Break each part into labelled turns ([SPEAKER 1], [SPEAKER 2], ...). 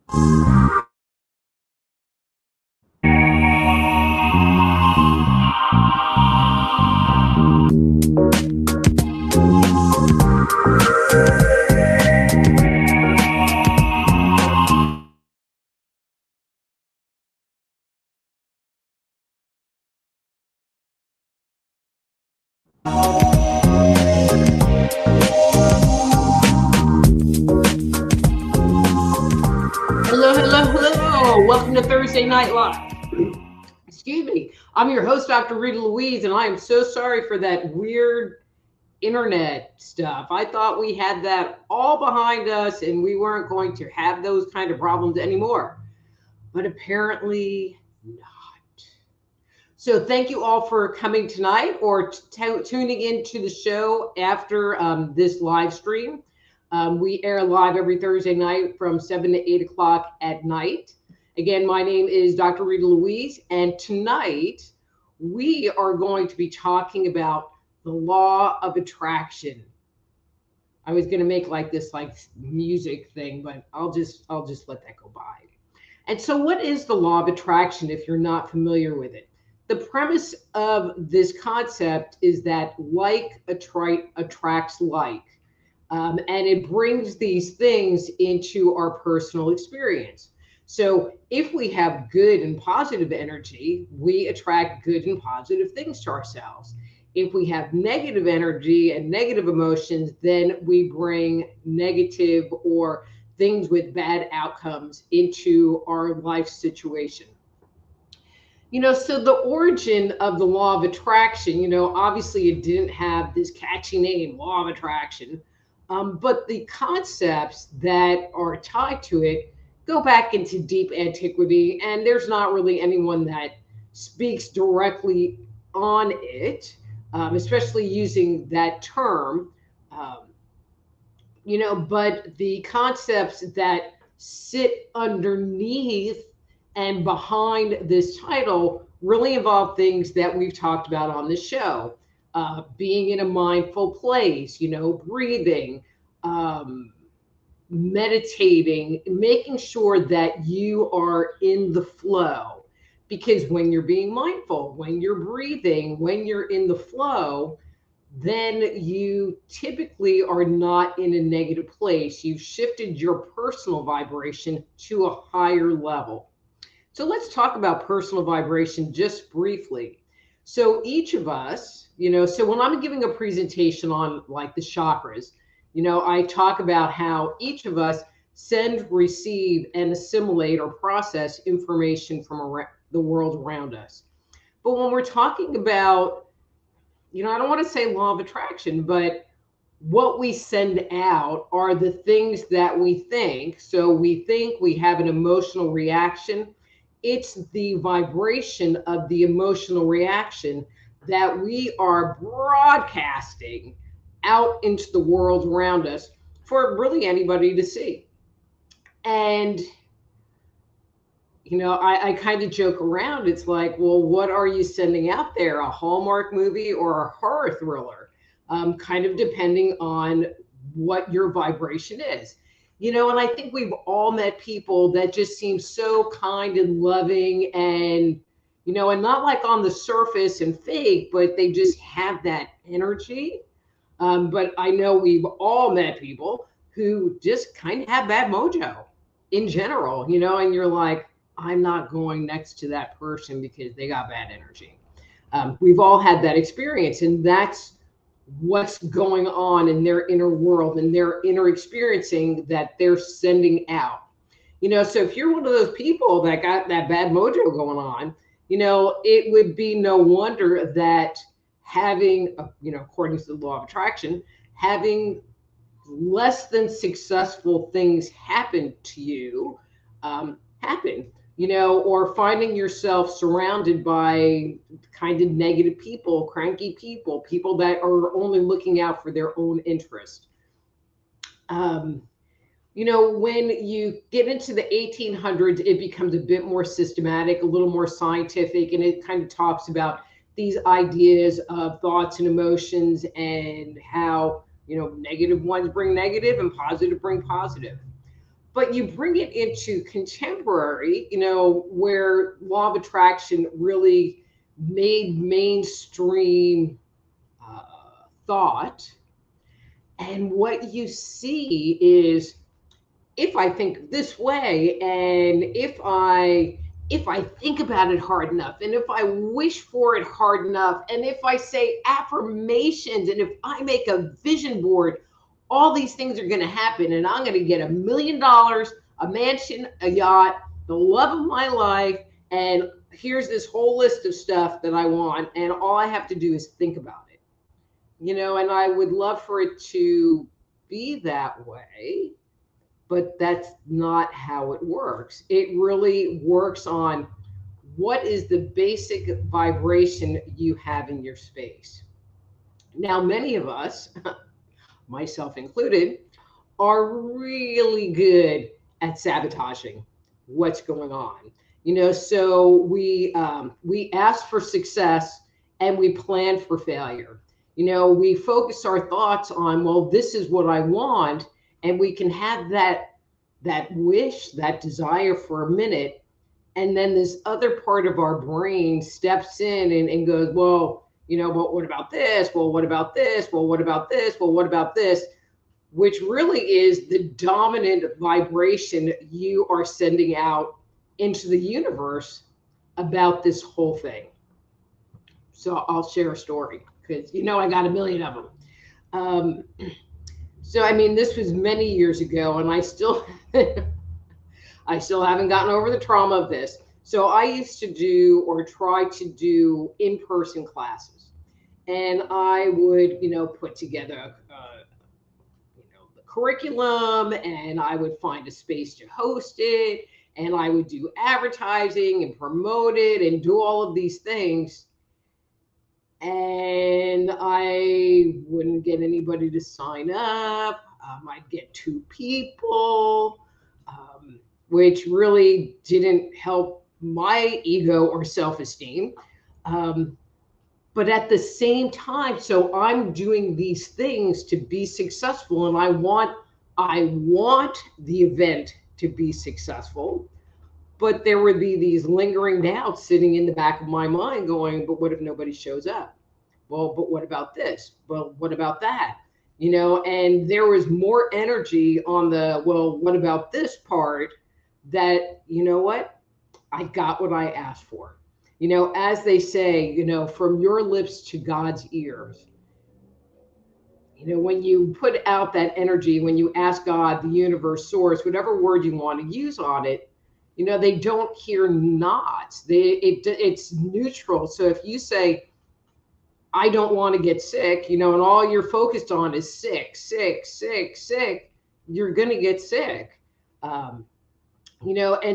[SPEAKER 1] Hello. Welcome to Thursday Night Live. Excuse me. I'm your host, Dr. Rita Louise, and I am so sorry for that weird internet stuff. I thought we had that all behind us and we weren't going to have those kind of problems anymore. But apparently not. So thank you all for coming tonight or tuning into the show after this live stream. We air live every Thursday night from 7 to 8 o'clock at night. Again, my name is Dr. Rita Louise, and tonight we are going to be talking about the law of attraction. I was going to make like this music thing, but I'll just let that go by. And so what is the law of attraction if you're not familiar with it? The premise of this concept is that like attracts like. And it brings these things into our personal experience. So if we have good and positive energy, we attract good and positive things to ourselves. If we have negative energy and negative emotions, then we bring negative or things with bad outcomes into our life situation. So the origin of the law of attraction, obviously it didn't have this catchy name, law of attraction. But the concepts that are tied to it go back into deep antiquity, and there's not really anyone that speaks directly on it, especially using that term. But the concepts that sit underneath and behind this title really involve things that we've talked about on the show. Being in a mindful place, breathing, meditating, making sure that you are in the flow. Because when you're being mindful, when you're breathing, when you're in the flow, then you typically are not in a negative place. You've shifted your personal vibration to a higher level. So let's talk about personal vibration just briefly. So each of us, so when I'm giving a presentation on like the chakras, I talk about how each of us send, receive, and assimilate or process information from the world around us. But when we're talking about, I don't want to say law of attraction, but what we send out are the things that we think. So we think, we have an emotional reaction. It's the vibration of the emotional reaction that we are broadcasting out into the world around us for really anybody to see. And, I kind of joke around. It's like, well, what are you sending out there? A Hallmark movie or a horror thriller? Kind of depending on what your vibration is. And I think we've all met people that just seem so kind and loving and, and not like on the surface and fake, but they just have that energy. But I know we've all met people who just kind of have bad mojo in general, and you're like, I'm not going next to that person because they got bad energy. We've all had that experience, and that's what's going on in their inner world and their inner experiencing that they're sending out. So if you're one of those people that got that bad mojo going on, it would be no wonder that having, according to the law of attraction, having less than successful things happen to you, or finding yourself surrounded by kind of negative people, cranky people, people that are only looking out for their own interest. When you get into the 1800s, it becomes a bit more systematic, a little more scientific, and it kind of talks about these ideas of thoughts and emotions and how, negative ones bring negative and positive bring positive. But you bring it into contemporary, where law of attraction really made mainstream thought. And what you see is, if I think this way, and if I think about it hard enough, and if I wish for it hard enough, and if I say affirmations, and if I make a vision board, all these things are going to happen, and I'm going to get $1 million, a mansion, a yacht, the love of my life, and here's this whole list of stuff that I want, and all I have to do is think about it. And I would love for it to be that way, but that's not how it works. It really works on what is the basic vibration you have in your space. Now, many of us, myself included, are really good at sabotaging what's going on. So we ask for success and we plan for failure. We focus our thoughts on, well, this is what I want, and we can have that wish, that desire for a minute, and then this other part of our brain steps in and goes, well, but what about this? Well, what about this? Well, what about this? Well, what about this? Which really is the dominant vibration you are sending out into the universe about this whole thing. So I'll share a story, because I got a million of them. So I mean, this was many years ago, and I still haven't gotten over the trauma of this. So I used to do, or try to do, in-person classes, and I would put together the curriculum, and I would find a space to host it, and I would do advertising and promote it and do all of these things. And I wouldn't get anybody to sign up. I'd get 2 people, which really didn't help my ego or self-esteem. But at the same time, so I'm doing these things to be successful, and I want the event to be successful. But there would be these lingering doubts sitting in the back of my mind going, but what if nobody shows up? Well, but what about this? Well, what about that? And there was more energy on the, well, what about this part, that, what? I got what I asked for. As they say, from your lips to God's ears. When you put out that energy, when you ask God, the universe, source, whatever word you want to use on it, they don't hear nods. It's neutral. So if you say, I don't want to get sick, and all you're focused on is sick, sick, sick, sick, you're going to get sick. And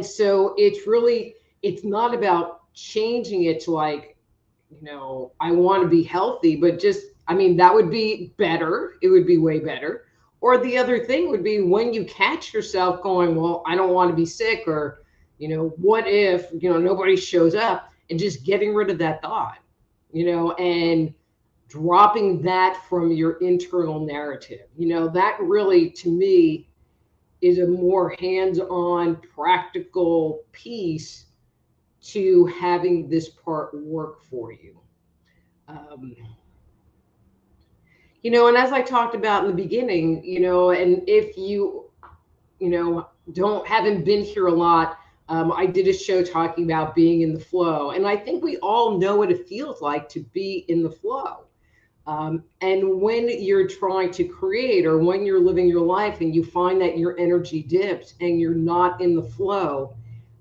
[SPEAKER 1] so it's not about changing it to like, I want to be healthy, but just, that would be better. It would be way better. Or the other thing would be, when you catch yourself going, well, I don't want to be sick, or, what if, nobody shows up, and just getting rid of that thought, and dropping that from your internal narrative. That really, to me, is a more hands-on, practical piece to having this part work for you. And as I talked about in the beginning, and if you, haven't been here a lot, I did a show talking about being in the flow. And I think we all know what it feels like to be in the flow. And when you're trying to create, or when you're living your life and you find that your energy dips and you're not in the flow,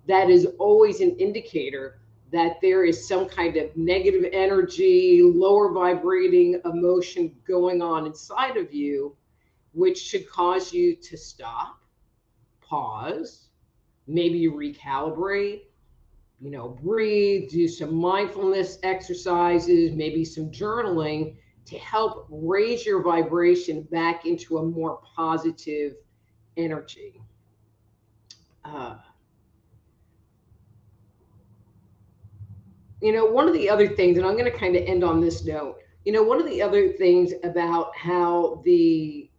[SPEAKER 1] that is always an indicator that there is some kind of negative energy, lower vibrating emotion going on inside of you, which should cause you to stop, pause, maybe recalibrate, breathe, do some mindfulness exercises, maybe some journaling, to help raise your vibration back into a more positive energy. One of the other things, and I'm going to kind of end on this note, one of the other things about how the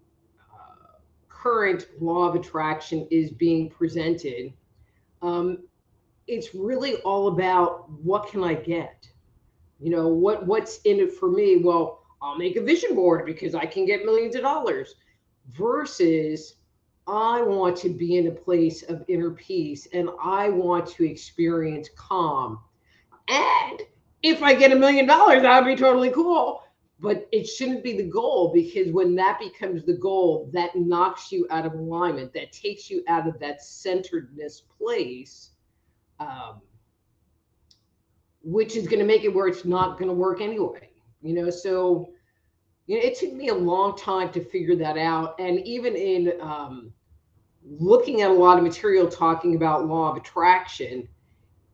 [SPEAKER 1] current law of attraction is being presented, it's really all about what can I get? You know, what's in it for me? Well, I'll make a vision board because I can get millions of dollars versus I want to be in a place of inner peace and I want to experience calm. And if I get $1 million, that would be totally cool. But it shouldn't be the goal, because when that becomes the goal, that knocks you out of alignment, that takes you out of that centeredness place, um, which is going to make it where it's not going to work anyway. You know, so you know, it took me a long time to figure that out. And even in looking at a lot of material talking about law of attraction,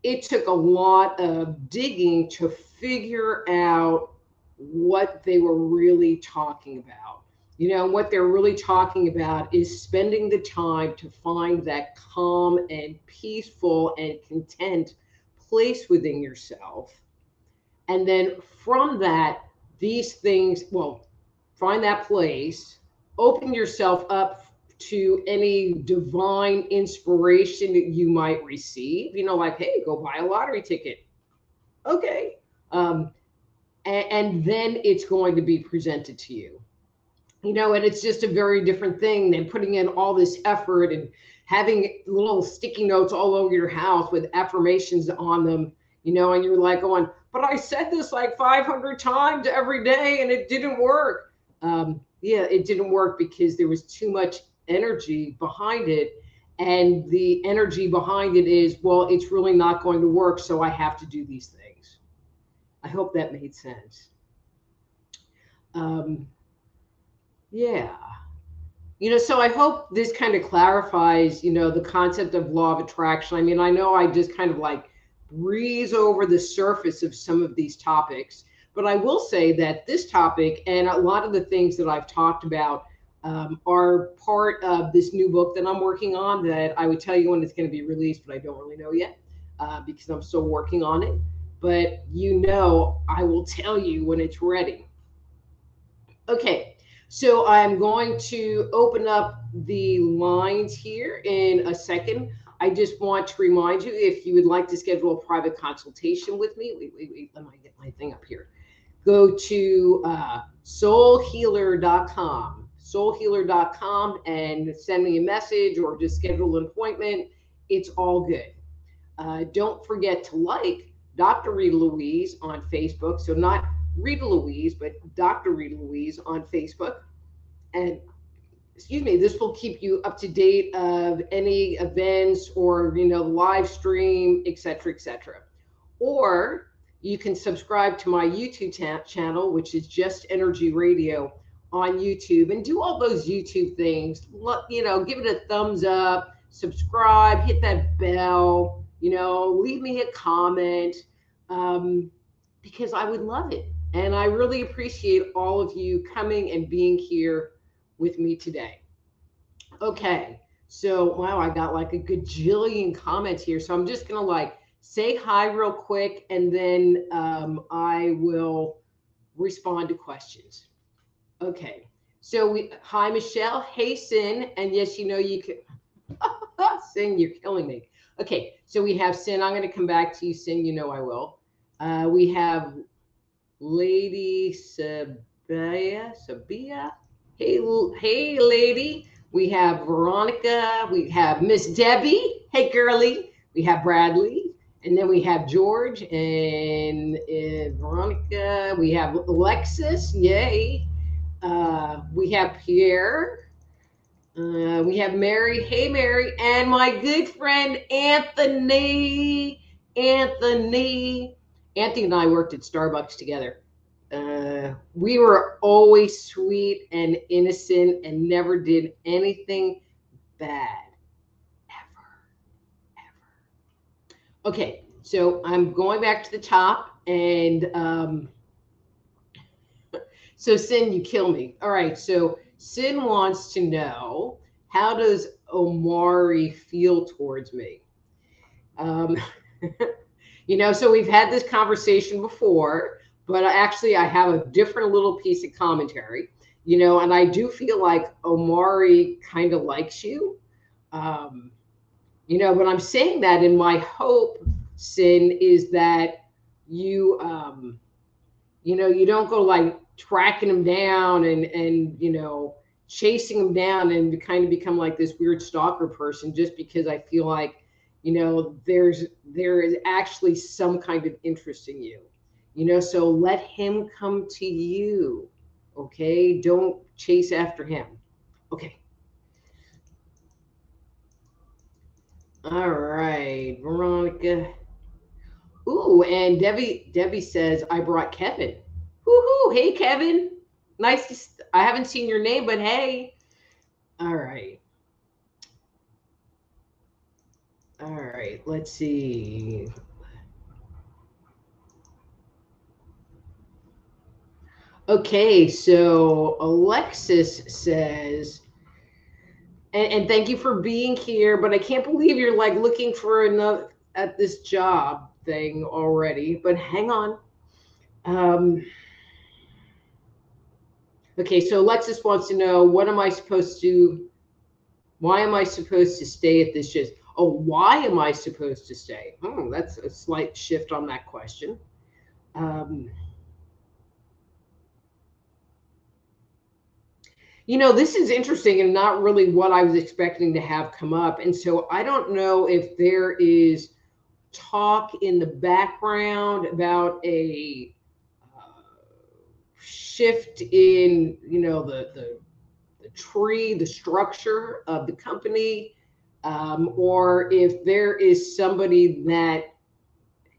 [SPEAKER 1] it took a lot of digging to figure out what they were really talking about. You know, what they're really talking about is spending the time to find that calm and peaceful and content place within yourself. And then from that, these things, well, find that place, open yourself up to any divine inspiration that you might receive, you know, like, hey, go buy a lottery ticket. Okay. And then it's going to be presented to you. You know, and it's just a very different thing than putting in all this effort and having little sticky notes all over your house with affirmations on them, you know, and you're like going, but I said this like 500 times every day and it didn't work. Yeah, it didn't work because there was too much energy behind it. And the energy behind it is, well, it's really not going to work, so I have to do these things. I hope that made sense. Yeah. You know, so I hope this kind of clarifies, you know, the concept of law of attraction. I mean, I know I just kind of like breeze over the surface of some of these topics, but I will say that this topic and a lot of the things that I've talked about are part of this new book that I'm working on, that I would tell you when it's going to be released, but I don't really know yet because I'm still working on it. But you know, I will tell you when it's ready. Okay, so I'm going to open up the lines here in a second. I just want to remind you, if you would like to schedule a private consultation with me, wait, let me get my thing up here. Go to soulhealer.com and send me a message or just schedule an appointment. It's all good. Don't forget to like Dr. Rita Louise on Facebook. So not Rita Louise, but Dr. Rita Louise on Facebook. And excuse me, this will keep you up to date of any events or, you know, live stream, etc., etc. Or you can subscribe to my YouTube channel, which is Just Energy Radio on YouTube, and do all those YouTube things. You know, give it a thumbs up, subscribe, hit that bell, you know, leave me a comment, because I would love it. And I really appreciate all of you coming and being here with me today. Okay, so wow, I got like a gajillion comments here. So I'm just going to like say hi real quick, and then I will respond to questions. Okay, so hi, Michelle. Hey, Sin. And yes, you know, you can, Sin, you're killing me. Okay, so we have Sin. I'm going to come back to you, Sin. You know I will. We have Lady Sabia. Hey, lady. We have Veronica. We have Miss Debbie. Hey, girly. We have Bradley. And then we have George and Veronica. We have Alexis. Yay. We have Pierre. We have Mary. Hey, Mary. And my good friend, Anthony. Anthony and I worked at Starbucks together. We were always sweet and innocent and never did anything bad. Ever. Okay, so I'm going back to the top, and so Sin, you kill me. All right, so Sin wants to know, how does Omari feel towards me? You know, so we've had this conversation before, but actually I have a different little piece of commentary. you know, and I do feel like Omari kind of likes you. Um, you know, but I'm saying that in my hope, Sin, is that you, you know, you don't go like tracking him down and you know, chasing him down and kind of become like this weird stalker person just because I feel like, you know, there is actually some kind of interest in you. You know, so let him come to you. Okay? Don't chase after him. Okay. All right, Veronica. Ooh, and Debbie says I brought Kevin. Woohoo! Hey, Kevin. Nice to. I haven't seen your name, but hey. All right. All right. Let's see. Okay, so Alexis says, and thank you for being here, but I can't believe you're like looking for another at this job thing already. But hang on. Um, okay, so Alexis wants to know what am I supposed to why am I supposed to stay at this shift? Oh, why am I supposed to stay? Oh, that's a slight shift on that question. Um, you know, this is interesting and not really what I was expecting to have come up. And so I don't know if there is talk in the background about a shift in, you know, the tree, the structure of the company, or if there is somebody that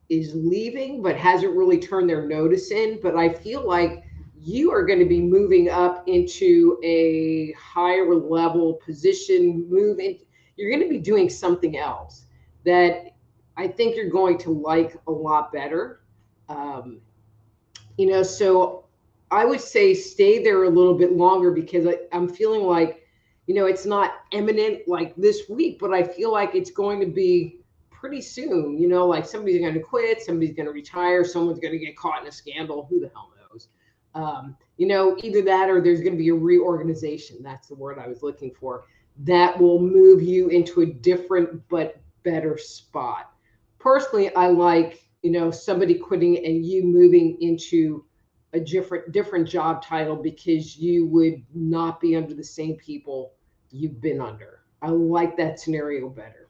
[SPEAKER 1] is leaving but hasn't really turned their notice in. But I feel like you are going to be moving up into a higher level position, you're going to be doing something else that I think you're going to like a lot better. Um, you know, so I would say stay there a little bit longer because I'm feeling like, you know, it's not imminent like this week, but I feel like it's going to be pretty soon. You know, like somebody's going to quit, somebody's going to retire, someone's going to get caught in a scandal. Who the hell knows? You know, either that or there's going to be a reorganization. That's the word I was looking for. That will move you into a different but better spot. Personally, I like, you know, somebody quitting and you moving into a different job title because you would not be under the same people you've been under. I like that scenario better.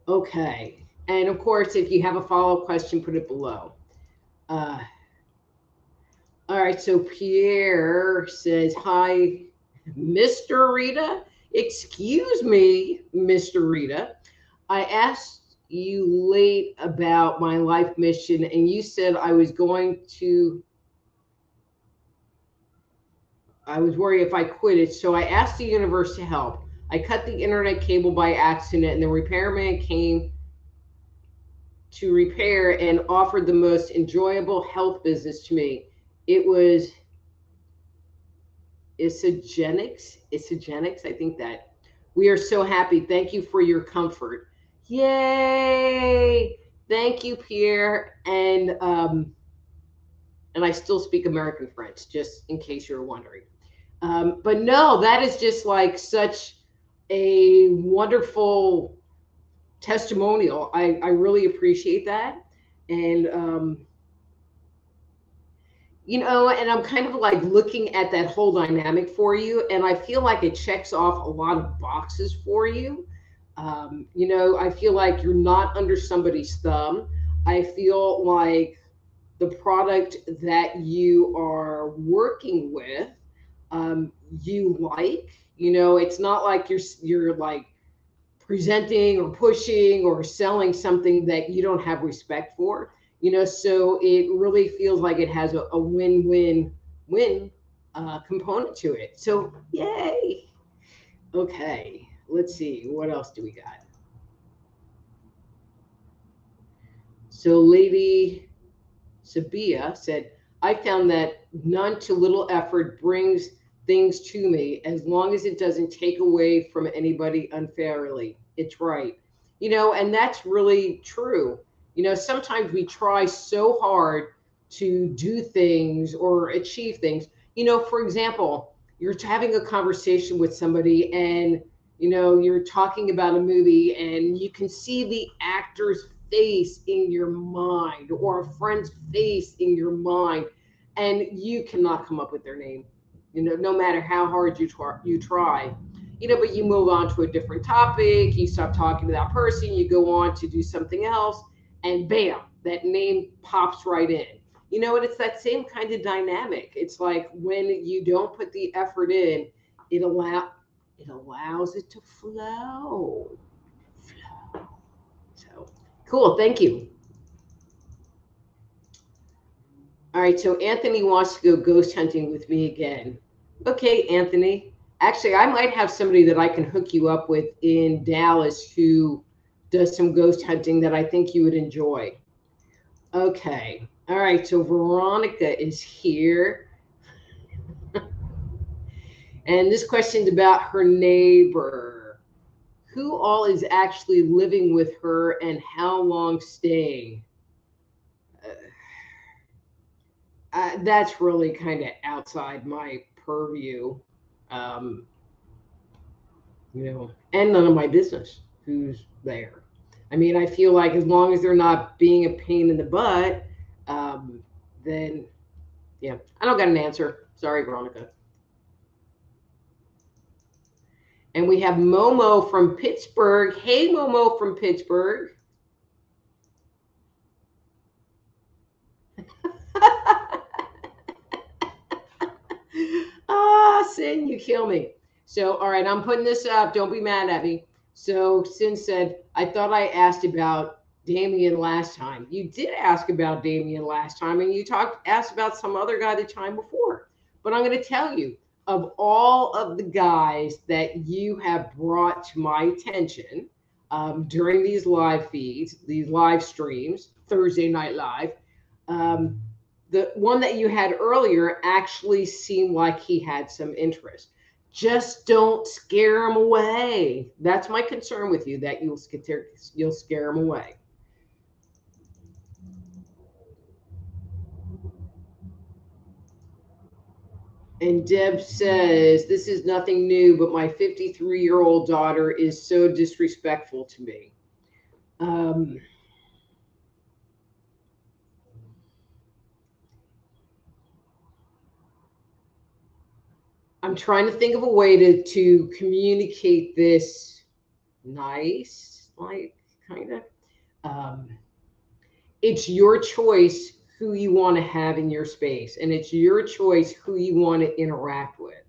[SPEAKER 1] Okay. And of course, if you have a follow-up question, put it below. Uh, all right. So Pierre says, hi, Mr. Rita. Excuse me, Mr. Rita. I asked you late about my life mission, and you said I was worried if I quit it. So I asked the universe to help. I cut the internet cable by accident, and the repairman came to repair and offered the most enjoyable health business to me. It was Isogenics. I think that. We are so happy. Thank you for your comfort. Yay! Thank you, Pierre. And I still speak American French, just in case you're wondering. But no, that is just like such a wonderful testimonial. I really appreciate that. And, you know, and I'm kind of like looking at that whole dynamic for you. And I feel like it checks off a lot of boxes for you. You know, I feel like you're not under somebody's thumb. I feel like the product that you are working with, you like, you know, it's not like you're like presenting or pushing or selling something that you don't have respect for, you know, so it really feels like it has a win-win-win component to it. So yay. Okay, let's see, what else do we got? So Lady Sabia said, I found that none to little effort brings things to me as long as it doesn't take away from anybody unfairly. It's right. You know, and that's really true. You know, sometimes we try so hard to do things or achieve things. You know, for example, you're having a conversation with somebody and you know you're talking about a movie and you can see the actor's face in your mind or a friend's face in your mind and you cannot come up with their name, you know, no matter how hard you try, you know, but you move on to a different topic, you stop talking to that person, you go on to do something else, and bam, that name pops right in. You know, and it's that same kind of dynamic. It's like when you don't put the effort in, it allows it to flow. So cool, thank you. All right, so Anthony wants to go ghost hunting with me again. Okay, Anthony. Actually, I might have somebody that I can hook you up with in Dallas who does some ghost hunting that I think you would enjoy. Okay. All right, so Veronica is here. And this question's about her neighbor. Who all is actually living with her and how long staying? That's really kind of outside my purview. Um, you know, and none of my business who's there. I mean, I feel like as long as they're not being a pain in the butt, um, then yeah, I don't got an answer. Sorry, Veronica. And we have Momo from Pittsburgh. Hey, Momo from Pittsburgh. Sin, you kill me. So, all right, I'm putting this up. Don't be mad at me. So, Sin said, I thought I asked about Damien last time. You did ask about Damien last time, and you asked about some other guy the time before. But I'm going to tell you, of all of the guys that you have brought to my attention during these live feeds, these live streams, Thursday Night Live, um, the one that you had earlier actually seemed like he had some interest. Just don't scare him away. That's my concern with you, that you'll scare him away. And Deb says, this is nothing new, but my 53-year-old daughter is so disrespectful to me. I'm trying to think of a way to communicate this nice, like kind of. Um, it's your choice who you want to have in your space, and it's your choice who you want to interact with.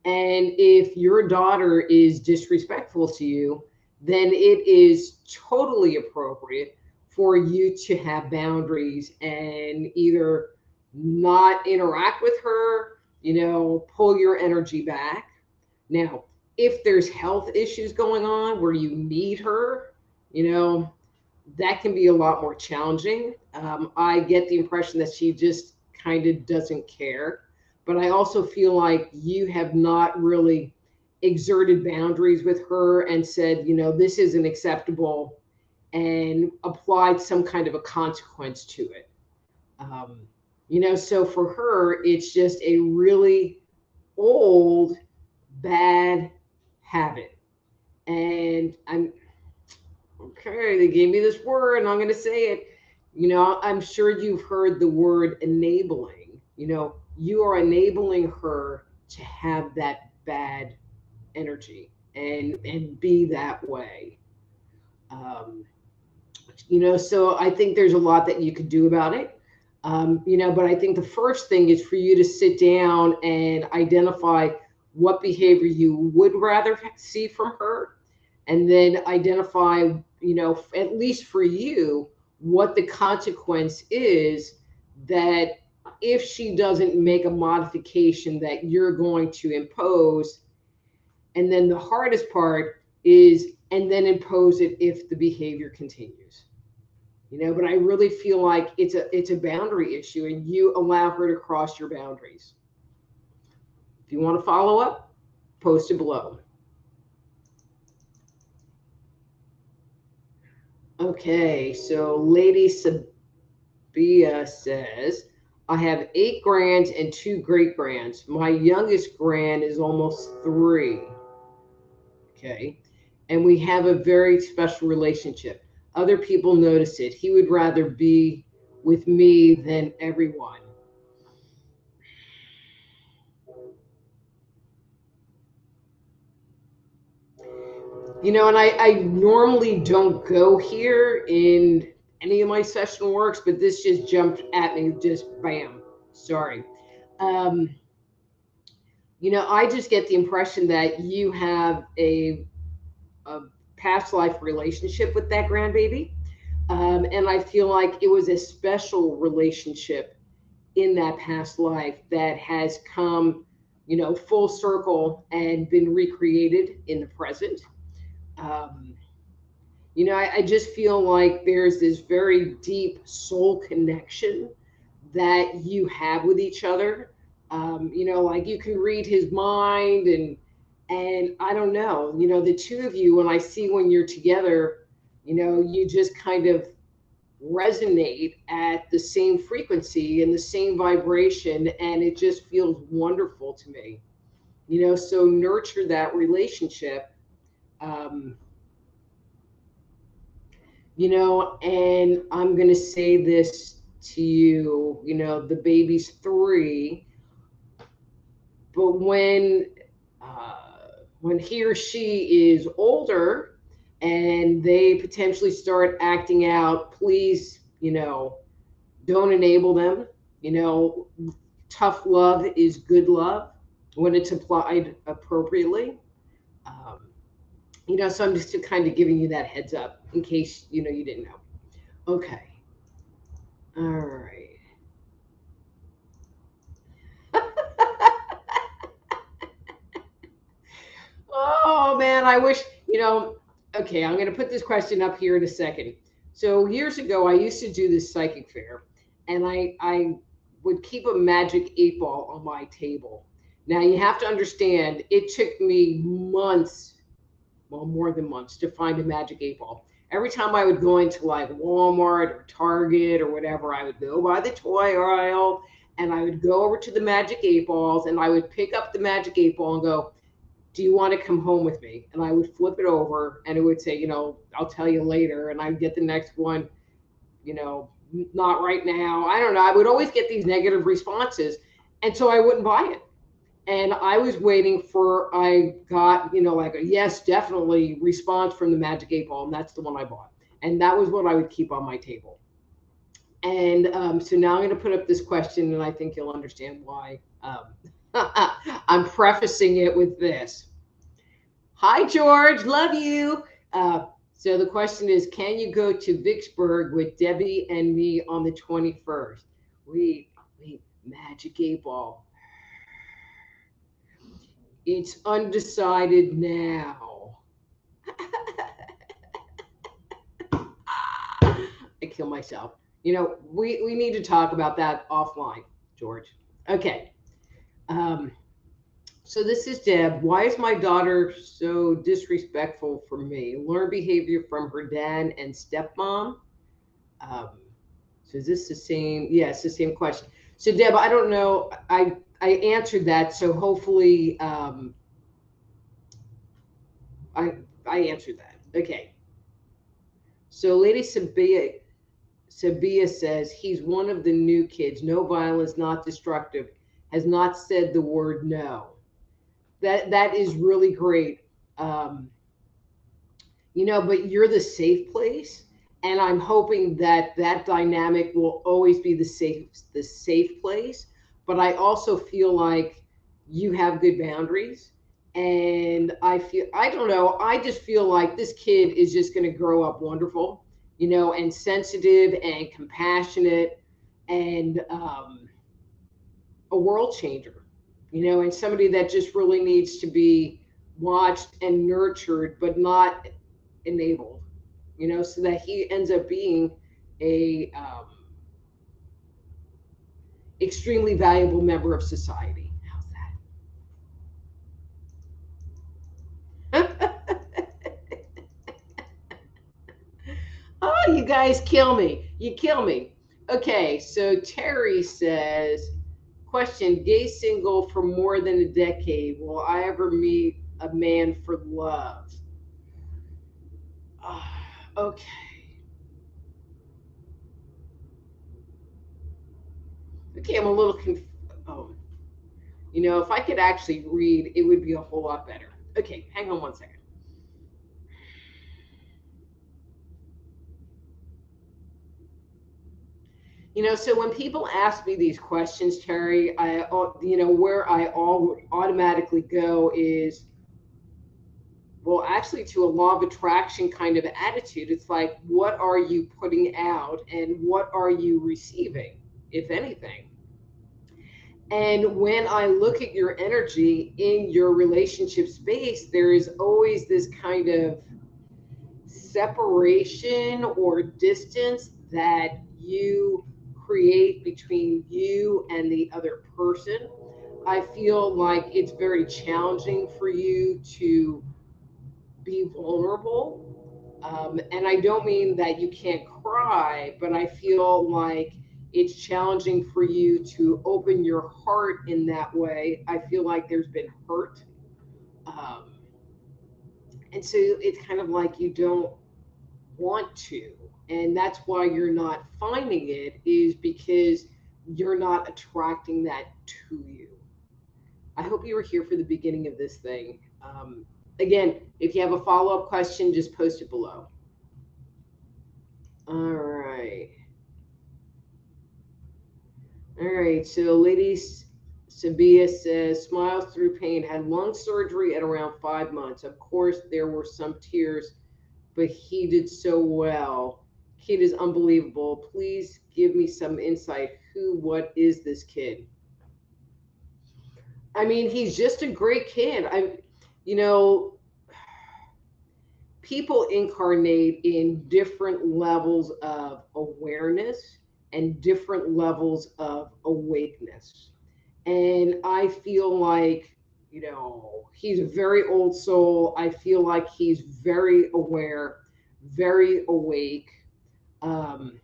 [SPEAKER 1] And if your daughter is disrespectful to you, then it is totally appropriate for you to have boundaries and either not interact with her, you know, pull your energy back. Now, if there's health issues going on where you need her, you know, that can be a lot more challenging. I get the impression that she just kind of doesn't care, but I also feel like you have not really exerted boundaries with her and said, you know, this isn't acceptable and applied some kind of a consequence to it. Um, you know, so for her, it's just a really old, bad habit. And okay, they gave me this word and I'm going to say it. You know, I'm sure you've heard the word enabling. You know, you are enabling her to have that bad energy and be that way. Um, you know, so I think there's a lot that you could do about it. You know, but I think the first thing is for you to sit down and identify what behavior you would rather see from her, and then identify, you know, at least for you, what the consequence is that if she doesn't make a modification that you're going to impose. And then the hardest part is, and then impose it if the behavior continues. You know, but I really feel like it's a boundary issue and you allow her to cross your boundaries. If you want to follow up, post it below. Okay, so Lady Sabia says, I have 8 grands and 2 great grands. My youngest grand is almost 3. Okay. And we have a very special relationship. Other people notice it. He would rather be with me than everyone. And I normally don't go here in any of my session works, but this just jumped at me, just bam. Sorry. Um, I just get the impression that you have a past life relationship with that grandbaby. And I feel like it was a special relationship in that past life that has come, full circle and been recreated in the present. Um, I just feel like there's this very deep soul connection that you have with each other. Like you can read his mind, and I don't know, the two of you, when I see when you're together, you just kind of resonate at the same frequency and the same vibration, and it just feels wonderful to me. So nurture that relationship. Um, and I'm going to say this to you, the baby's 3, but when he or she is older and they potentially start acting out, please, don't enable them. You know, Tough love is good love when it's applied appropriately. Um, so I'm just kind of giving you that heads up in case, you didn't know. Okay. All right. Oh man, I wish, okay, I'm going to put this question up here in a second. So years ago, I used to do this psychic fair, and I would keep a magic 8 ball on my table. Now you have to understand, it took me months, well, more than months, to find a magic 8 ball. Every time I would go into like Walmart or Target or whatever, I would go by the toy aisle and I would go over to the magic 8 balls and I would pick up the magic 8 ball and go, do you want to come home with me? And I would flip it over and it would say, I'll tell you later. And I'd get the next one, not right now. I don't know. I would always get these negative responses. And so I wouldn't buy it. And I was waiting for, I got, like a yes, definitely response from the Magic 8 Ball. And that's the one I bought. And that was what I would keep on my table. And so now I'm going to put up this question, and I think you'll understand why. I'm prefacing it with this. Hi, George. Love you. So the question is, can you go to Vicksburg with Debbie and me on the 21st? Wait, Magic 8 Ball. It's undecided now. I kill myself. We need to talk about that offline, George. Okay. So this is Deb. Why is my daughter so disrespectful for me? Learned behavior from her dad and stepmom. Um, so is this the same? Yes, the same question. So Deb, I don't know. I answered that. So hopefully I answered that. Okay. So Lady Sabia says he's one of the new kids. No violence, not destructive. Has not said the word no. That is really great. Um, but you're the safe place, and I'm hoping that that dynamic will always be the safe place. But I also feel like you have good boundaries, and I don't know, I just feel like this kid is just going to grow up wonderful, and sensitive and compassionate, and a world changer, and somebody that just really needs to be watched and nurtured, but not enabled, so that he ends up being a extremely valuable member of society. How's that? Oh, you guys kill me. You kill me. Okay, so Terry says, question, gay single for more than a decade. Will I ever meet a man for love? Okay. Okay, I'm a little oh, if I could actually read, it would be a whole lot better. Okay, hang on one second. So when people ask me these questions, Terry, where I all automatically go is, well, actually, to a law of attraction kind of attitude. It's like, what are you putting out and what are you receiving, if anything? And when I look at your energy in your relationship space, there is always this kind of separation or distance that you create between you and the other person. I feel like it's very challenging for you to be vulnerable. And I don't mean that you can't cry, but I feel like it's challenging for you to open your heart in that way. I feel like there's been hurt. Um, and so it's kind of like you don't want to. And that's why you're not finding it, is because you're not attracting that to you. I hope you were here for the beginning of this thing. Again, if you have a follow up question, just post it below. All right. All right. So, ladies, Sabia says, smiles through pain, had lung surgery at around 5 months. Of course, there were some tears, but he did so well. Kid is unbelievable. Please give me some insight. What is this kid? I mean, he's just a great kid. You know, people incarnate in different levels of awareness and different levels of awakeness. And I feel like, he's a very old soul. I feel like he's very aware, very awake. Um,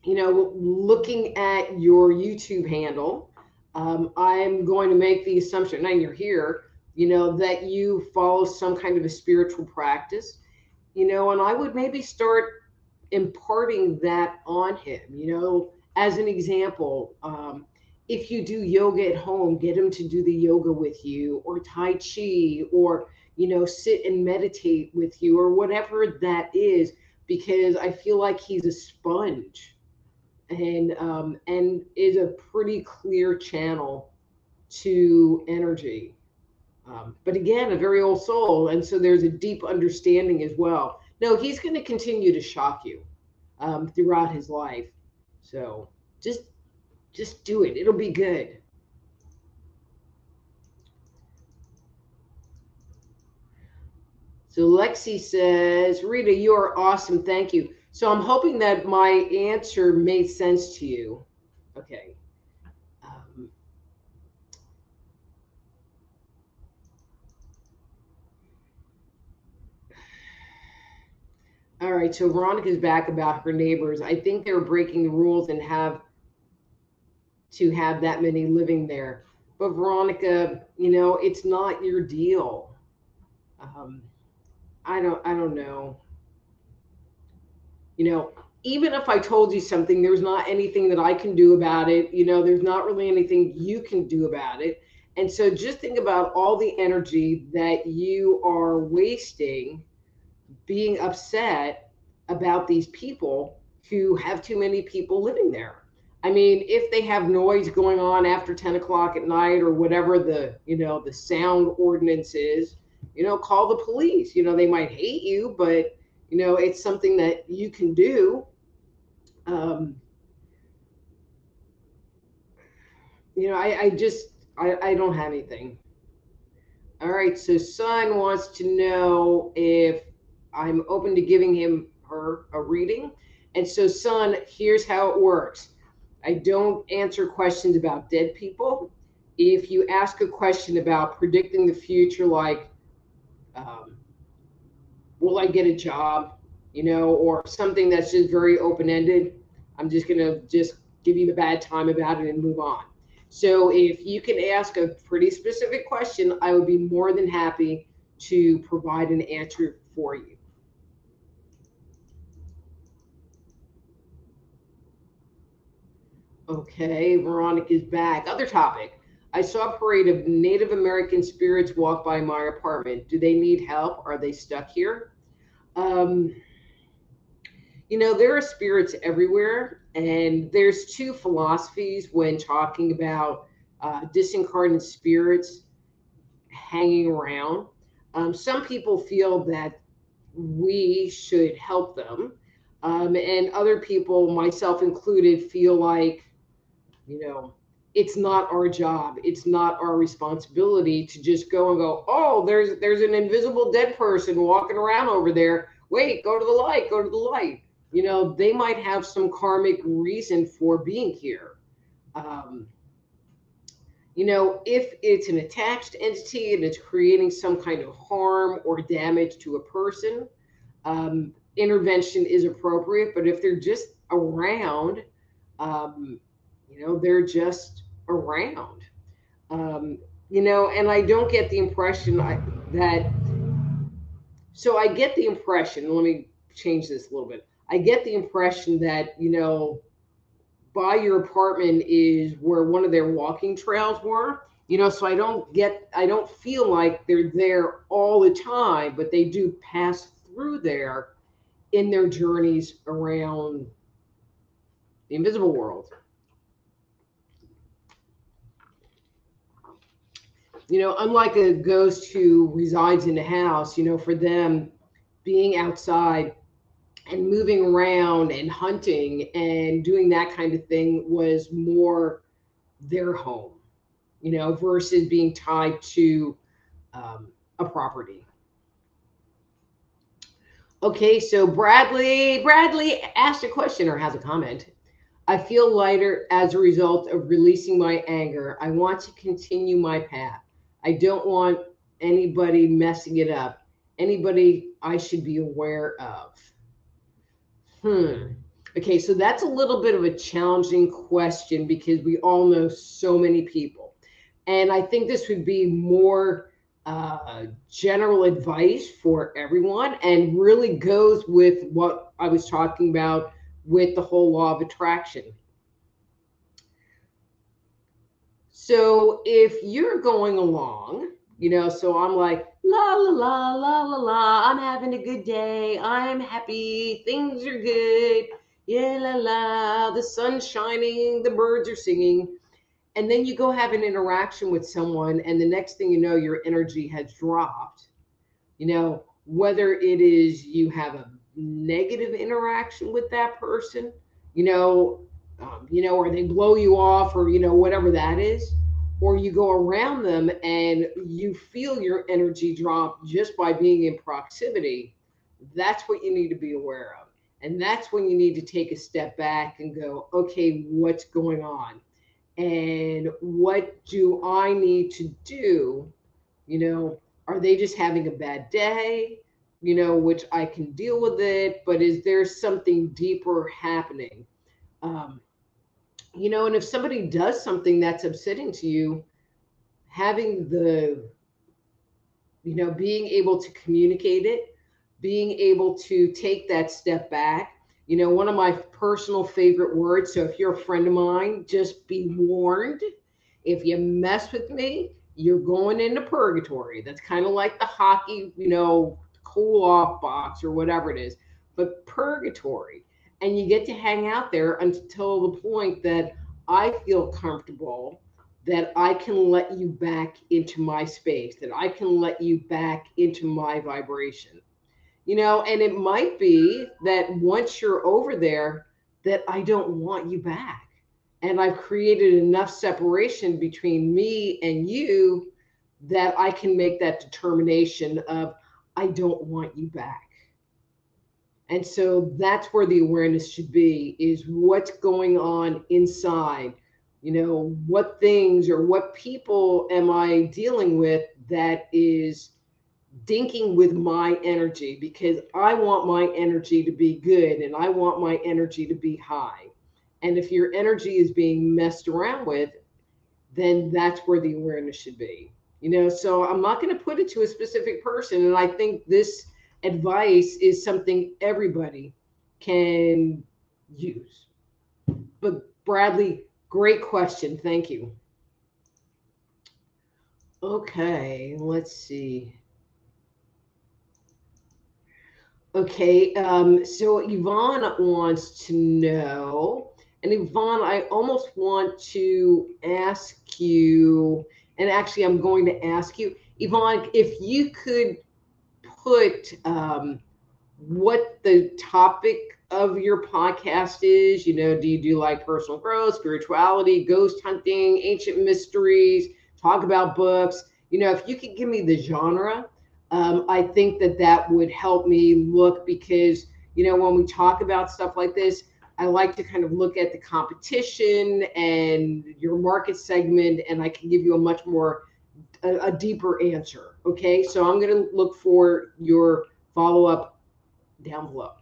[SPEAKER 1] Looking at your YouTube handle, I'm going to make the assumption, and you're here, that you follow some kind of a spiritual practice, and I would maybe start imparting that on him, as an example. If you do yoga at home, get him to do the yoga with you, or Tai Chi, or, sit and meditate with you, or whatever that is, because I feel like he's a sponge and is a pretty clear channel to energy. But again, a very old soul, and so there's a deep understanding as well. No, he's going to continue to shock you throughout his life. So just do it. It'll be good. So Lexi says, Rita, you are awesome. Thank you. So I'm hoping that my answer made sense to you. Okay. Um, all right. So Veronica's back about her neighbors. I think they're breaking the rules and have to have that many living there. But Veronica, it's not your deal. Um, I don't know. You know, Even if I told you something, there's not anything that I can do about it. There's not really anything you can do about it. And so just think about all the energy that you are wasting being upset about these people who have too many people living there. I mean, if they have noise going on after 10 o'clock at night or whatever the sound ordinance is, call the police. They might hate you, but, it's something that you can do. Um, I don't have anything. All right, so Son wants to know if I'm open to giving her a reading. And so, Son, here's how it works. I don't answer questions about dead people. If you ask a question about predicting the future, like, um, will I get a job, or something that's just very open ended, I'm just going to just give you the bad time about it and move on. So if you can ask a pretty specific question, I would be more than happy to provide an answer for you. Okay, Veronica's back. Other topic. I saw a parade of Native American spirits walk by my apartment. Do they need help? Are they stuck here? Um, there are spirits everywhere, and there's two philosophies when talking about disincarnate spirits hanging around. Some people feel that we should help them, and other people, myself included, feel like, you know, it's not our job, it's not our responsibility to just go and go, oh, there's an invisible dead person walking around over there. Wait, go to the light, go to the light. They might have some karmic reason for being here. Um, if it's an attached entity and it's creating some kind of harm or damage to a person, intervention is appropriate. But if they're just around, um, they're just around. And I don't get the impression that. So I get the impression. Let me change this a little bit. I get the impression that by your apartment is where one of their walking trails were. So I don't feel like they're there all the time, but they do pass through there in their journeys around the invisible world. Unlike a ghost who resides in a house, for them, being outside and moving around and hunting and doing that kind of thing was more their home, versus being tied to a property. Okay, so Bradley asked a question or has a comment. I feel lighter as a result of releasing my anger. I want to continue my path. I don't want anybody messing it up. Anybody I should be aware of. Okay, so that's a little bit of a challenging question because we all know so many people. And I think this would be more general advice for everyone and really goes with what I was talking about with the whole law of attraction. So if you're going along, so I'm like, la, la, la, la, la, la, I'm having a good day. I'm happy. Things are good. Yeah, la, la, the sun's shining. The birds are singing. And then you go have an interaction with someone, and the next thing you know, your energy has dropped. Whether it is you have a negative interaction with that person, or they blow you off, or whatever that is, or you go around them and you feel your energy drop just by being in proximity. That's what you need to be aware of, and that's when you need to take a step back and go, okay, what's going on, and what do I need to do? Are they just having a bad day? Which I can deal with it, but is there something deeper happening? Um, and if somebody does something that's upsetting to you, having being able to communicate it, being able to take that step back. One of my personal favorite words. So if you're a friend of mine, just be warned. If you mess with me, you're going into purgatory. That's kind of like the hockey, cool off box or whatever it is, but purgatory. And you get to hang out there until the point that I feel comfortable that I can let you back into my space, that I can let you back into my vibration. And it might be that once you're over there, that I don't want you back. And I've created enough separation between me and you that I can make that determination of, I don't want you back. And so that's where the awareness should be, is what's going on inside. What things or what people am I dealing with that is dinking with my energy, because I want my energy to be good and I want my energy to be high. And if your energy is being messed around with, then that's where the awareness should be. So I'm not going to put it to a specific person. And I think this advice is something everybody can use. But Bradley, great question. Thank you. Okay, let's see. Okay, so Yvonne wants to know, and Yvonne, I almost want to ask you, and actually, I'm going to ask you, Yvonne, if you could put what the topic of your podcast is. Do you do like personal growth, spirituality, ghost hunting, ancient mysteries, talk about books? If you could give me the genre, I think that would help me look, because, when we talk about stuff like this, I like to kind of look at the competition and your market segment, and I can give you a much more a deeper answer. Okay, so I'm going to look for your follow up down below.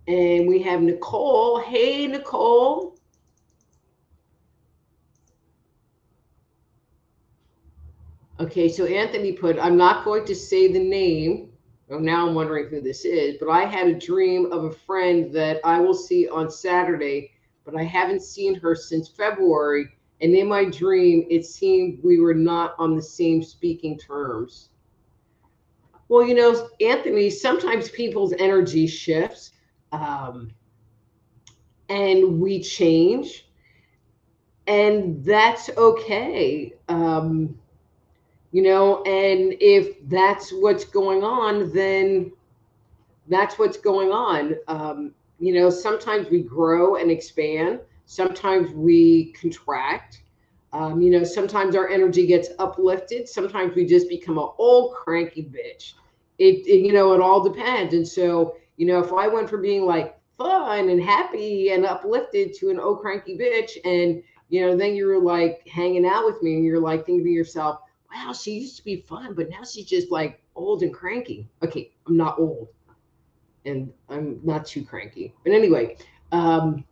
[SPEAKER 1] And we have Nicole. Hey, Nicole. Okay, so Anthony put, I'm not going to say the name. Oh, now I'm wondering who this is, but I had a dream of a friend that I will see on Saturday, but I haven't seen her since February. And in my dream, it seemed we were not on the same speaking terms. Well, Anthony, sometimes people's energy shifts, and we change, and that's okay. And if that's what's going on, then that's what's going on. Sometimes we grow and expand, sometimes we contract. Sometimes our energy gets uplifted, sometimes we just become an old cranky bitch. It all depends. And so, if I went from being like fun and happy and uplifted to an old cranky bitch, and then you're like hanging out with me and you're like thinking to yourself, wow, she used to be fun, but now she's just like old and cranky. Okay, I'm not old, and I'm not too cranky. But anyway, and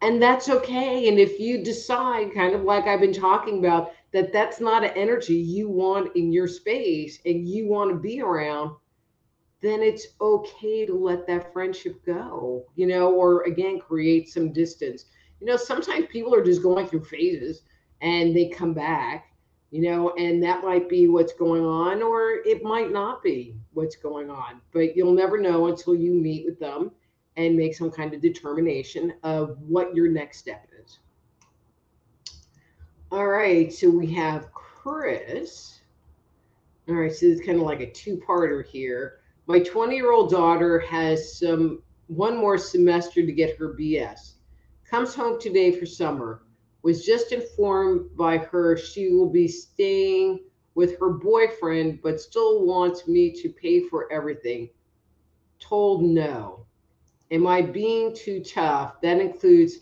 [SPEAKER 1] that's okay. And if you decide, kind of like I've been talking about, that that's not an energy you want in your space and you want to be around, then it's okay to let that friendship go, or again, create some distance. Sometimes people are just going through phases and they come back, and that might be what's going on, or it might not be what's going on, but you'll never know until you meet with them and make some kind of determination of what your next step is. All right, so we have Chris. All right, so it's kind of like a two-parter here. My 20-year-old daughter has one more semester to get her BS. Comes home today for summer. Was just informed by her she will be staying with her boyfriend, but still wants me to pay for everything. Told no. Am I being too tough? That includes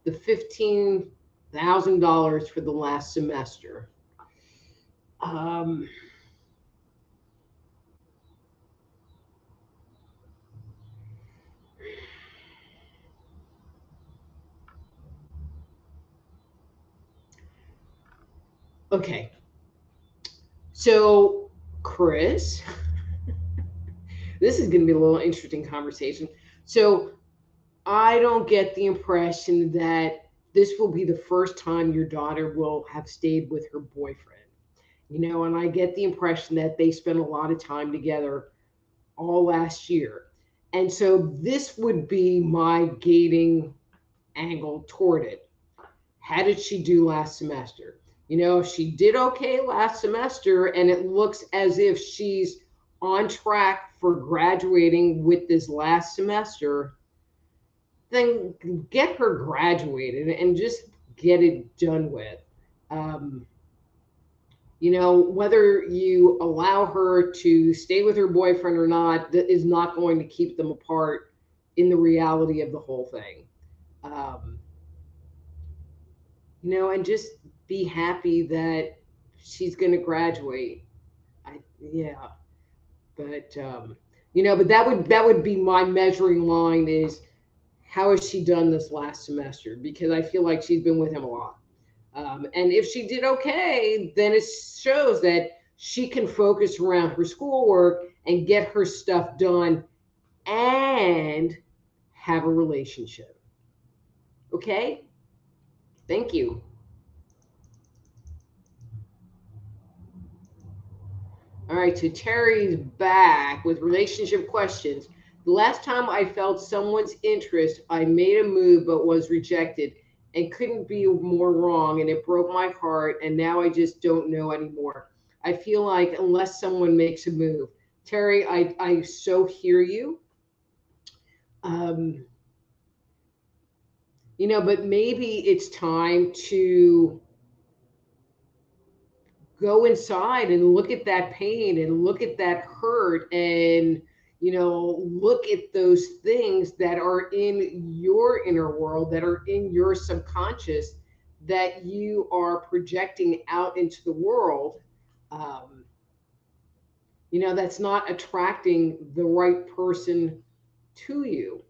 [SPEAKER 1] the $15,000 for the last semester. Okay. So, Chris, this is going to be a little interesting conversation. So, I don't get the impression that this will be the first time your daughter will have stayed with her boyfriend. And I get the impression that they spent a lot of time together all last year. And so this would be my gating angle toward it. How did she do last semester? If she did okay last semester and it looks as if she's on track for graduating with this last semester, then get her graduated and just get it done with. Whether you allow her to stay with her boyfriend or not, that is not going to keep them apart in the reality of the whole thing. And just be happy that she's going to graduate. Yeah, but but that would be my measuring line, is how has she done this last semester? Because I feel like she's been with him a lot. And if she did okay, then it shows that she can focus around her schoolwork and get her stuff done and have a relationship. Okay? Thank you. All right, so Terry's back with relationship questions. The last time I felt someone's interest, I made a move but was rejected and couldn't be more wrong, and it broke my heart, and now I just don't know anymore. I feel like unless someone makes a move. Terry, I so hear you. Um, but maybe it's time to go inside and look at that pain and look at that hurt and look at those things that are in your inner world, that are in your subconscious, that you are projecting out into the world, um, that's not attracting the right person to you.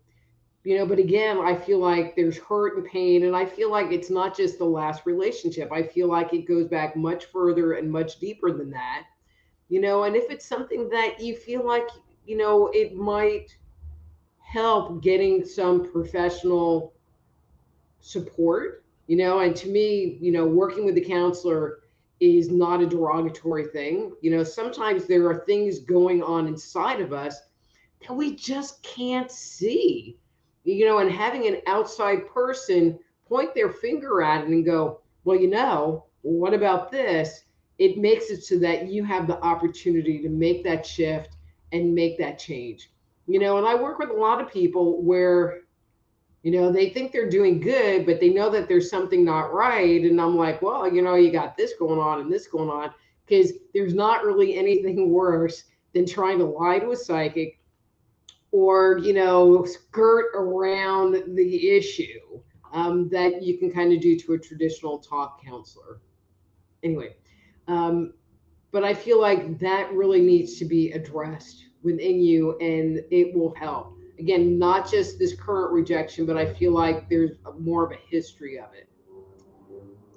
[SPEAKER 1] But again, I feel like there's hurt and pain, and I feel like it's not just the last relationship. I feel like it goes back much further and much deeper than that. And if it's something that you feel like, it might help getting some professional support, and to me, working with a counselor is not a derogatory thing. Sometimes there are things going on inside of us that we just can't see, and having an outside person point their finger at it and go, well, what about this? It makes it so that you have the opportunity to make that shift and make that change. And I work with a lot of people where, they think they're doing good, but they know that there's something not right. And I'm like, well, you got this going on and this going on, because there's not really anything worse than trying to lie to a psychic or skirt around the issue, that you can kind of do to a traditional talk counselor. Anyway, but I feel like that really needs to be addressed within you, and it will help. Again, not just this current rejection, but I feel like there's more of a history of it.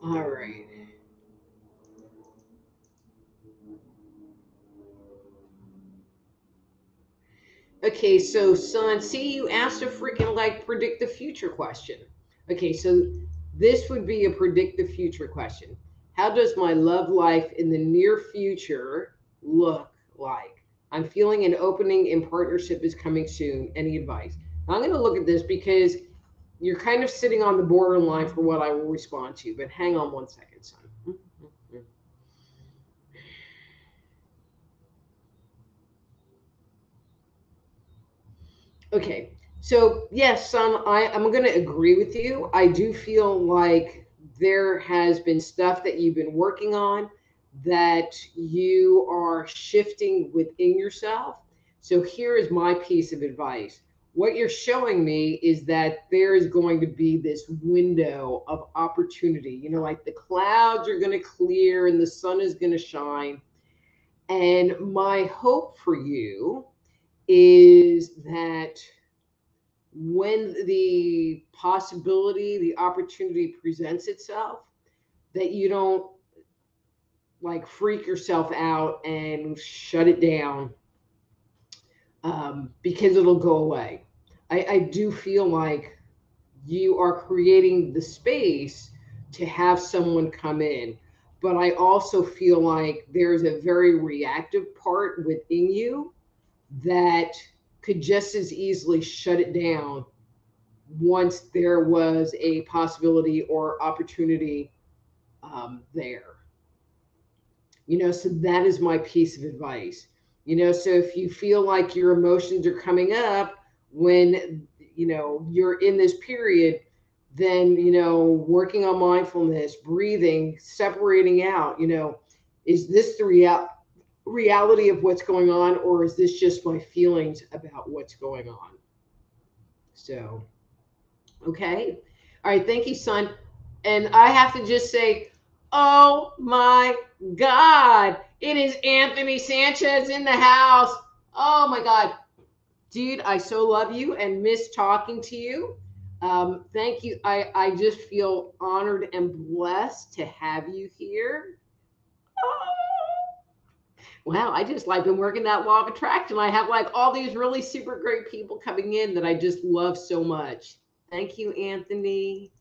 [SPEAKER 1] All right. Okay, so son, see, you asked a freaking like predict the future question. Okay, so this would be a predict the future question. How does my love life in the near future look like? I'm feeling an opening in partnership is coming soon. Any advice? Now, I'm going to look at this because you're kind of sitting on the borderline for what I will respond to, but hang on one second, son. Okay. So, yes, son, I'm going to agree with you. I do feel like there has been stuff that you've been working on that you are shifting within yourself. So, here is my piece of advice. What you're showing me is that there is going to be this window of opportunity. Like the clouds are going to clear and the sun is going to shine. And my hope for you is that when the possibility, the opportunity presents itself, that you don't like freak yourself out and shut it down, because it'll go away. I do feel like you are creating the space to have someone come in. But I also feel like there's a very reactive part within you that could just as easily shut it down once there was a possibility or opportunity, there. So that is my piece of advice. So if you feel like your emotions are coming up when, you're in this period, then, working on mindfulness, breathing, separating out, is this the reality of what's going on, or is this just my feelings about what's going on? So, okay. All right. Thank you, son. And I have to just say, oh my God, it is Anthony Sanchez in the house. Oh my God. Dude, I so love you and miss talking to you. Thank you. I just feel honored and blessed to have you here. Wow, I just like been working that law of attraction. I have like all these really super great people coming in that I just love so much. Thank you, Anthony.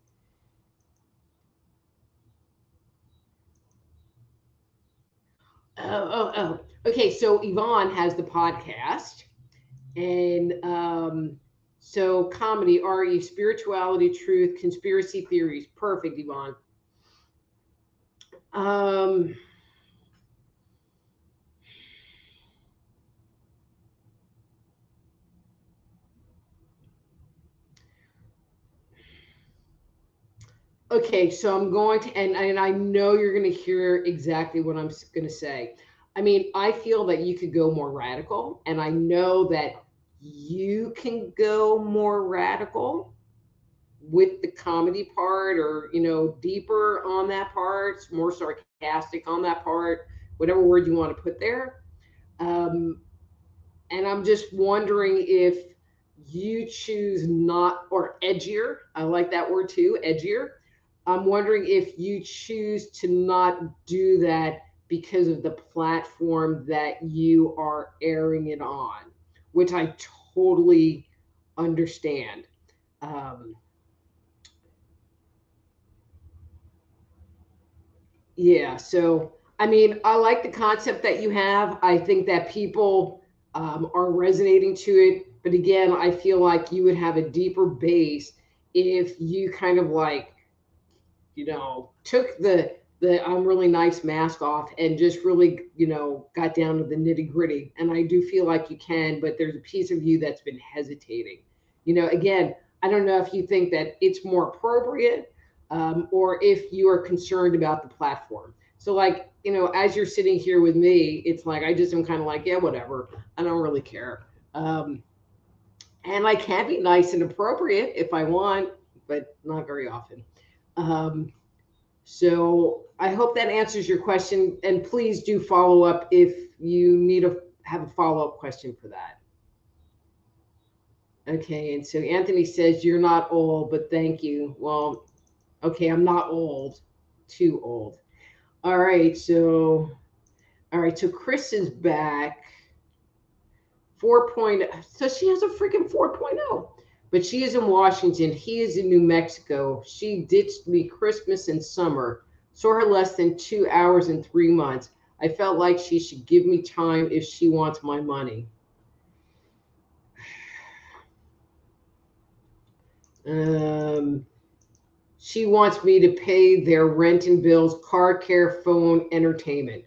[SPEAKER 1] Oh. Okay, so Yvonne has the podcast, and so comedy, RE, spirituality, truth, conspiracy theories. Perfect, Yvonne. Um, Okay, so I'm going to, and I know you're going to hear exactly what I'm going to say. I mean, I feel that you could go more radical, and I know that you can go more radical with the comedy part, or deeper on that part, more sarcastic on that part, whatever word you want to put there. Um, and I'm just wondering if you choose not, or edgier, I like that word too, edgier. I'm wondering if you choose to not do that because of the platform that you are airing it on, which I totally understand. Um, Yeah. So, I mean, I like the concept that you have. I think that people are resonating to it. But again, I feel like you would have a deeper base if you kind of like, took the I'm really nice mask off and just really, got down to the nitty gritty. And I do feel like you can, but there's a piece of you that's been hesitating. Again, I don't know if you think that it's more appropriate, or if you are concerned about the platform. So, like, as you're sitting here with me, it's like I just am kind of like, yeah, whatever. I don't really care. And I can be nice and appropriate if I want, but not very often. Um, so I hope that answers your question. And please do follow up if you need to have a follow up question for that. Okay. And so Anthony says, you're not old, but thank you. Well, okay, I'm not old, too old. All right. So Chris is back. 4.0. So she has a freaking 4.0. But she is in Washington. He is in New Mexico. She ditched me Christmas and summer. Saw her less than 2 hours in 3 months. I felt like she should give me time if she wants my money. Um, she wants me to pay their rent and bills, car care, phone, entertainment.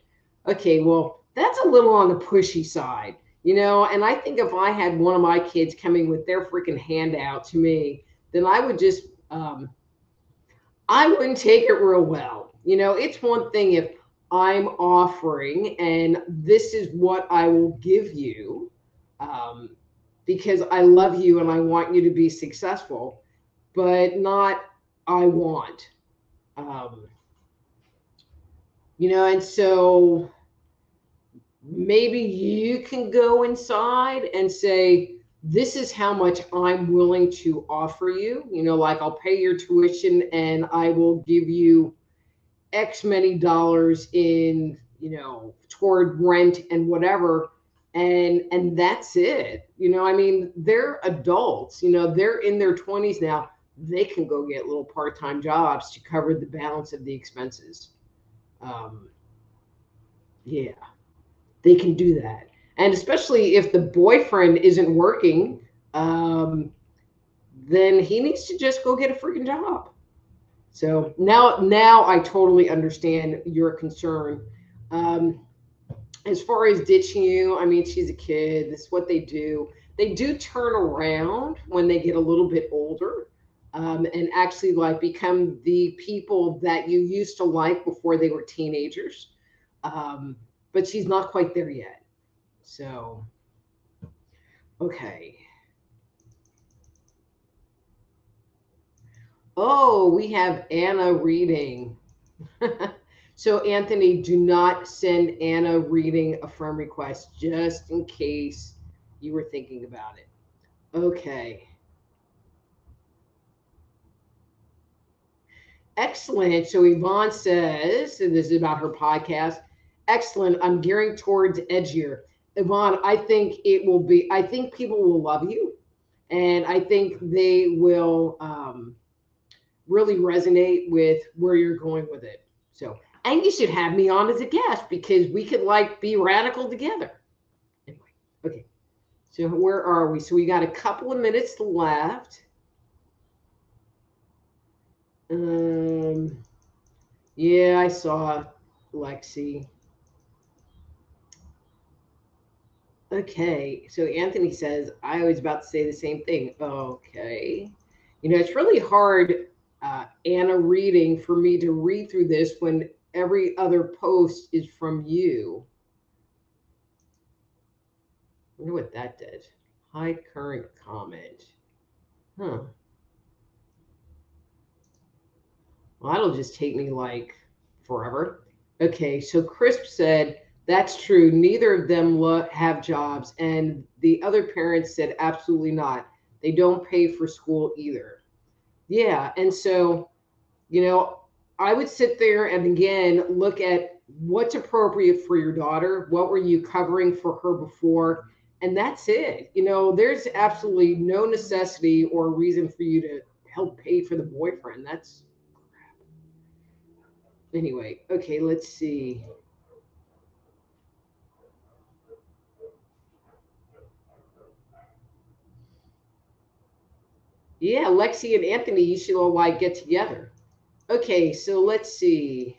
[SPEAKER 1] Okay, well, that's a little on the pushy side, and I think if I had one of my kids coming with their freaking handout to me, then I would just, I wouldn't take it real well. It's one thing if I'm offering and this is what I will give you, um, because I love you and I want you to be successful, but not I want. Um, and so maybe you can go inside and say, this is how much I'm willing to offer you. Like I'll pay your tuition and I will give you X many dollars in, toward rent and whatever. And that's it. I mean, they're adults, they're in their 20s now. They can go get little part-time jobs to cover the balance of the expenses. Um, yeah, they can do that. And especially if the boyfriend isn't working, um, then he needs to just go get a freaking job. So now I totally understand your concern. Um, as far as ditching you, I mean, she's a kid. This is what they do. They do turn around when they get a little bit older, and actually like become the people that you used to like before they were teenagers. Um, but she's not quite there yet. So, okay. Oh, we have Anna reading. So, Anthony, do not send Anna reading a firm request just in case you were thinking about it. Okay. Excellent. So Yvonne says, and this is about her podcast. Excellent. I'm gearing towards edgier. Yvonne, I think people will love you. And I think they will really resonate with where you're going with it. So, and you should have me on as a guest because we could like be radical together. Anyway, okay. So where are we? So we got a couple of minutes left. Yeah, I saw Lexi. Okay, so Anthony says, I was about to say the same thing. Okay. It's really hard, Anna, reading for me to read through this when every other post is from you. I wonder what that did. Hide current comment. Huh. Well, that'll just take me like forever. Okay, so Crisp said, that's true. Neither of them have jobs. And the other parents said, absolutely not. They don't pay for school either. Yeah. And so, you know, I would sit there and again look at what's appropriate for your daughter. What were you covering for her before? And that's it. There's absolutely no necessity or reason for you to help pay for the boyfriend. That's anyway. Okay, let's see. Yeah, Lexi and Anthony, you should all like get together. Okay, so let's see.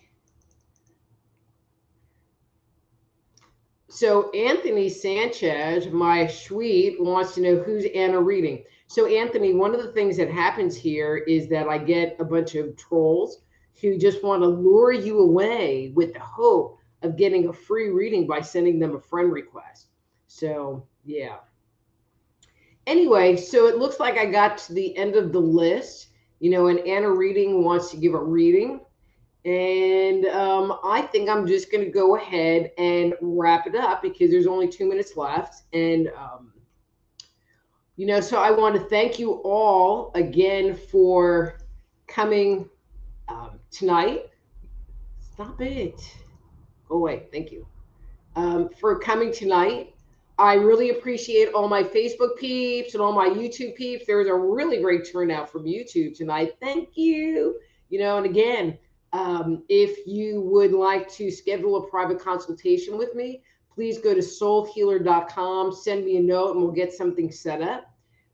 [SPEAKER 1] So Anthony Sanchez, my sweet, wants to know who's Anna reading. So Anthony, one of the things that happens here is that I get a bunch of trolls who just want to lure you away with the hope of getting a free reading by sending them a friend request. So yeah. Anyway, so it looks like I got to the end of the list. And Anna Reading wants to give a reading. And I think I'm just going to go ahead and wrap it up because there's only 2 minutes left. And, so I want to thank you all again for coming tonight. Stop it. Go away. Thank you. For coming tonight. I really appreciate all my Facebook peeps and all my YouTube peeps. There was a really great turnout from YouTube tonight. Thank you. And again, if you would like to schedule a private consultation with me, please go to soulhealer.com, send me a note, and we'll get something set up.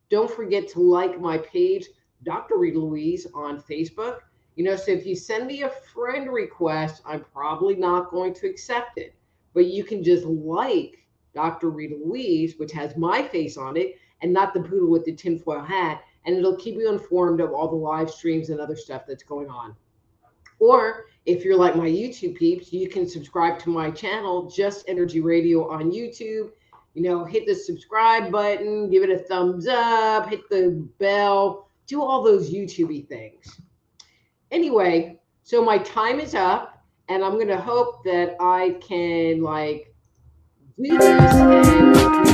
[SPEAKER 1] Don't forget to like my page, Dr. Rita Louise, on Facebook. So if you send me a friend request, I'm probably not going to accept it. But you can just like Dr. Rita Louise, which has my face on it, and not the poodle with the tinfoil hat, and it'll keep you informed of all the live streams and other stuff that's going on. Or if you're like my YouTube peeps, you can subscribe to my channel, Just Energy Radio on YouTube. Hit the subscribe button, give it a thumbs up, hit the bell, do all those YouTubey things. Anyway, so my time is up, and I'm going to hope that I can do this and